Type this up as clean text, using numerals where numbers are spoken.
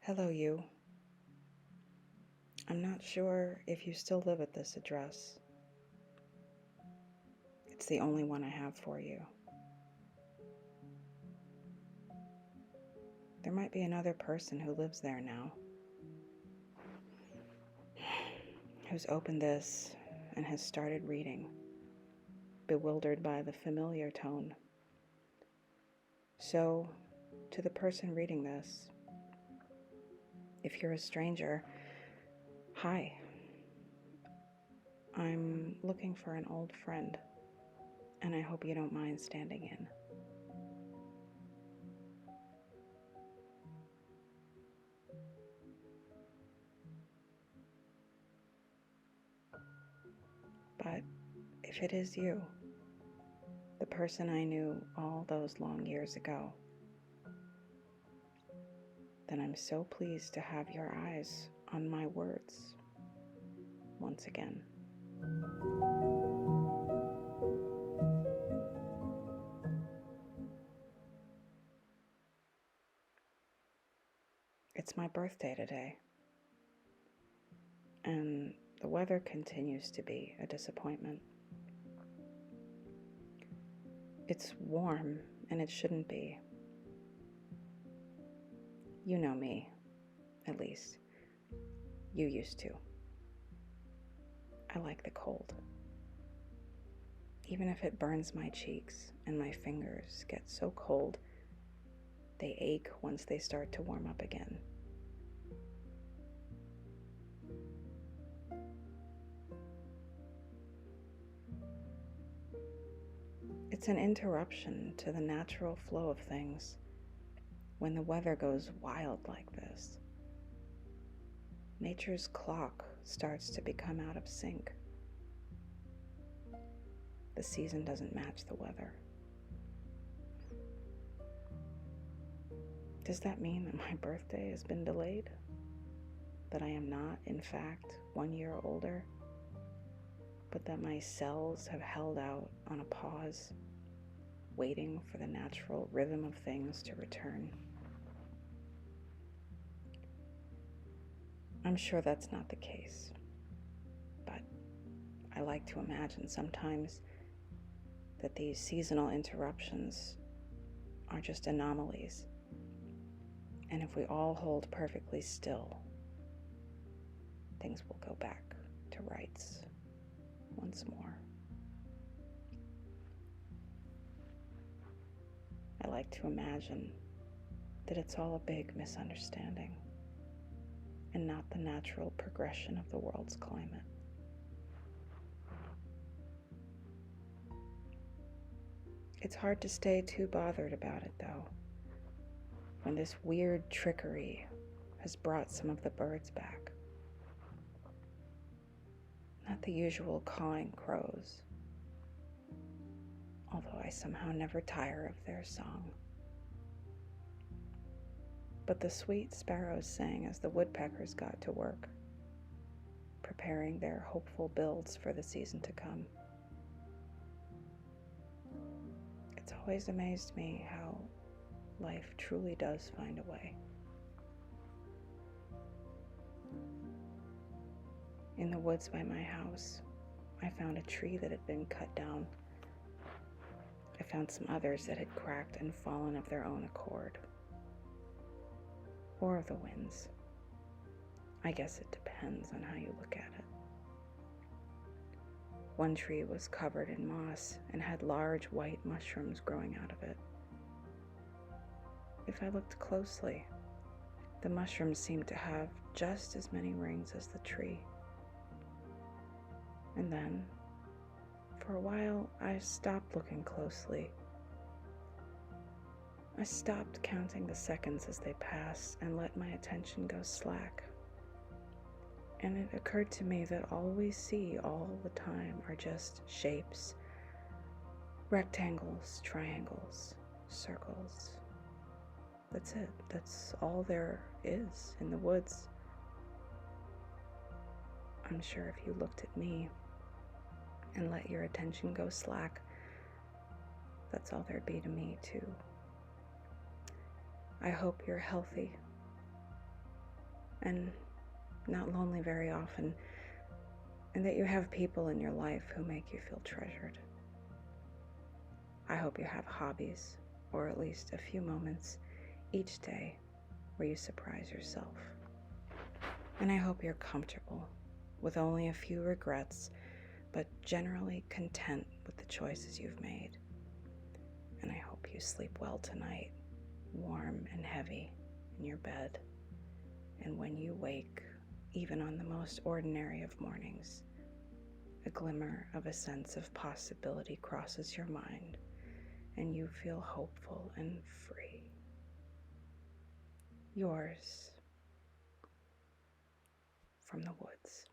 Hello, you. I'm not sure if you still live at this address. It's the only one I have for you. There might be another person who lives there now, who's opened this and has started reading, bewildered by the familiar tone. So, to the person reading this, if you're a stranger, hi. I'm looking for an old friend, and I hope you don't mind standing in. But if it is you, the person I knew all those long years ago, then I'm so pleased to have your eyes on my words once again. It's my birthday today, and the weather continues to be a disappointment. It's warm, and it shouldn't be. You know me, at least. You used to. I like the cold. Even if it burns my cheeks and my fingers get so cold, they ache once they start to warm up again. It's an interruption to the natural flow of things when the weather goes wild like this. Nature's clock starts to become out of sync. The season doesn't match the weather. Does that mean that my birthday has been delayed? That I am not, in fact, 1 year older, but that my cells have held out on a pause, waiting for the natural rhythm of things to return? I'm sure that's not the case, but I like to imagine sometimes that these seasonal interruptions are just anomalies, and if we all hold perfectly still, things will go back to rights once more. I like to imagine that it's all a big misunderstanding and not the natural progression of the world's climate. It's hard to stay too bothered about it, though, when this weird trickery has brought some of the birds back. Not the usual cawing crows, although I somehow never tire of their song, but the sweet sparrows sang as the woodpeckers got to work, preparing their hopeful builds for the season to come. It's always amazed me how life truly does find a way. In the woods by my house, I found a tree that had been cut down. I found some others that had cracked and fallen of their own accord. Or the winds. I guess it depends on how you look at it. One tree was covered in moss and had large white mushrooms growing out of it. If I looked closely, the mushrooms seemed to have just as many rings as the tree. And then, for a while, I stopped looking closely. I stopped counting the seconds as they passed and let my attention go slack. And it occurred to me that all we see all the time are just shapes, rectangles, triangles, circles. That's it. That's all there is in the woods. I'm sure if you looked at me and let your attention go slack, that's all there'd be to me too. I hope you're healthy. and not lonely very often, and that you have people in your life who make you feel treasured. I hope you have hobbies, or at least a few moments each day where you surprise yourself. And I hope you're comfortable with only a few regrets, but generally content with the choices you've made. And I hope you sleep well tonight, warm and heavy in your bed. And when you wake, even on the most ordinary of mornings, a glimmer of a sense of possibility crosses your mind, and you feel hopeful and free. Yours, from the woods.